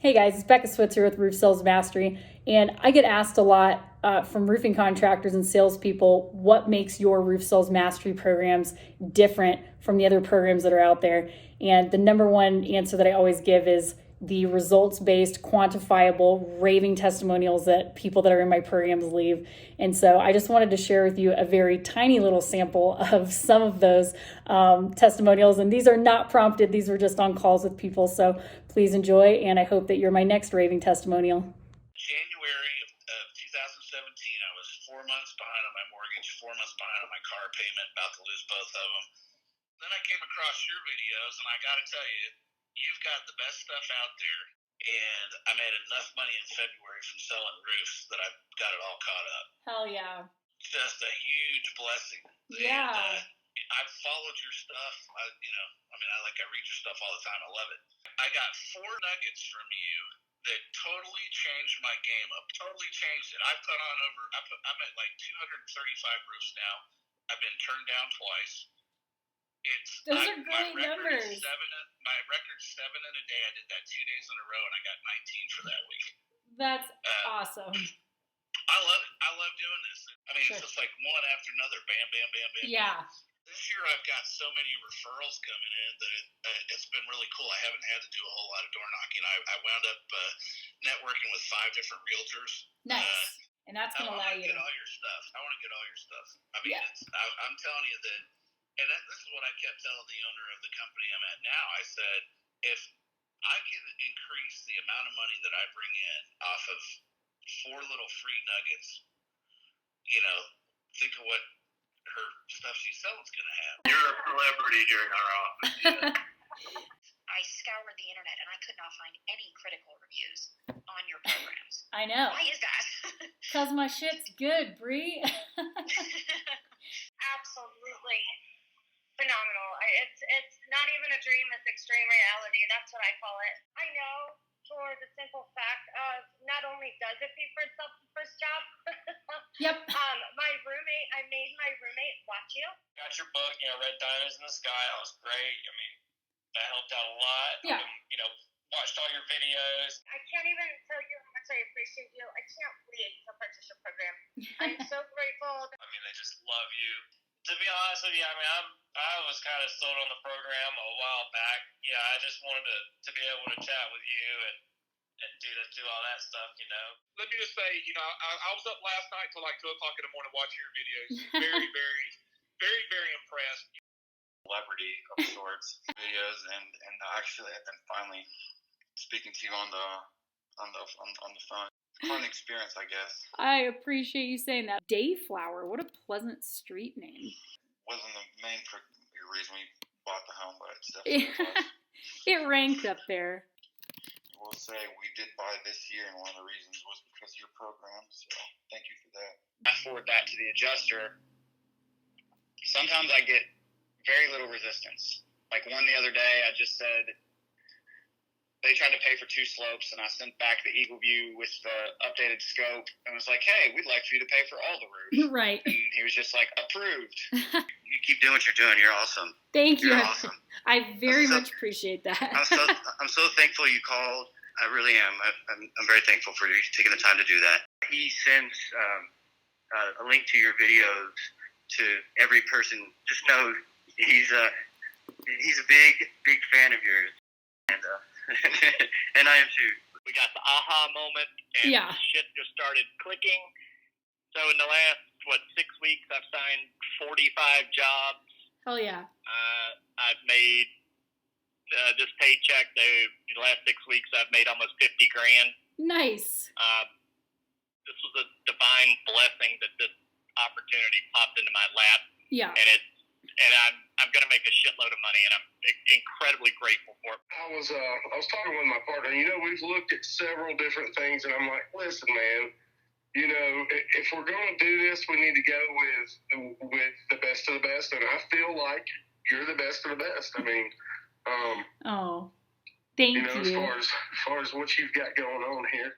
Hey guys, it's Becca Switzer with Roof Sales Mastery, and I get asked a lot from roofing contractors and salespeople what makes your Roof Sales Mastery programs different from the other programs that are out there. And the number one answer that I always give is the results-based, quantifiable, raving testimonials that people that are in my programs leave. And so I just wanted to share with you a very tiny little sample of some of those testimonials. And these are not prompted. These were just on calls with people. So please enjoy. And I hope that you're my next raving testimonial. January of 2017, I was 4 months behind on my mortgage, 4 months behind on my car payment, about to lose both of them. Then I came across your videos, and I got to tell you, you've got the best stuff out there, and I made enough money in February from selling roofs that I've got it all caught up. Hell yeah. Just a huge blessing. Yeah. And, I've followed your stuff. I read your stuff all the time. I love it. I got 4 nuggets from you that totally changed my game up. Totally changed it. I'm at like 235 roofs now. I've been turned down twice. Those are great numbers. My record's 7 in a day. I did that 2 days in a row, and I got 19 for that week. That's awesome. I love it. I love doing this. I mean, Sure. It's just like one after another. Bam, bam, bam, bam. Yeah. Bam. This year I've got so many referrals coming in that it's been really cool. I haven't had to do a whole lot of door knocking. I wound up networking with 5 different realtors. Nice. And that's going to allow you to get all your stuff. I want to get all your stuff. I mean, Yeah. I'm telling you that, and this is what I kept telling the owner of the company I'm at now. I said, if I can increase the amount of money that I bring in off of 4 little free nuggets, think of what her stuff she's selling's going to have. You're a celebrity here in our office. Yeah. I scoured the internet and I could not find any critical reviews on your programs. I know. Why is that? Because my shit's good, Bree. Absolutely phenomenal. It's not even a dream, it's extreme reality. That's what I call it. I know for the simple fact of not only does it pay for itself the first job. Yep. I made my roommate watch you. Got your book, Red Diamonds in the Sky. That was great. I mean, that helped out a lot. Yeah. Watched all your videos. I can't even tell you how much I appreciate you. I can't wait to purchase your program. I'm so grateful. I mean, they just love you. To be honest with you, I mean, I was kind of sold on the program a while back. I just wanted to be able to chat with you and do all that stuff, Let me just say, I was up last night till like 2 o'clock in the morning watching your videos. Very, very, very, very impressed. Celebrity of sorts videos, and actually, and then finally speaking to you on the phone. Fun experience, I guess. I appreciate you saying that. Dayflower, what a pleasant street name. Wasn't the main reason we bought the home, but it's definitely was. It ranked up there. We'll say we did buy this year, and one of the reasons was because of your program, so thank you for that. I forward that to the adjuster. Sometimes I get very little resistance. Like one the other day, I just said, they tried to pay for 2 slopes, and I sent back the Eagle View with the updated scope and was like, hey, we'd like for you to pay for all the roofs. Right. And he was just like, approved. You keep doing what you're doing. You're awesome. Thank you. You're awesome. I very much appreciate that. I'm so thankful you called. I really am. I'm very thankful for you taking the time to do that. He sends a link to your videos to every person. Just know he's a big fan of yours, and and I am too. We got the aha moment, and shit just started clicking. So in the last, 6 weeks, I've signed 45 jobs. Hell yeah. I've made this paycheck, the last 6 weeks, I've made almost $50,000. Nice. This was a divine blessing that this opportunity popped into my lap. Yeah. And I'm going to make a shitload of money, and I'm incredibly grateful for it. I was talking with my partner. We've looked at several different things, and I'm like, listen, man. If we're going to do this, we need to go with the best of the best, and I feel like you're the best of the best. I mean, thank you. As far as what you've got going on here.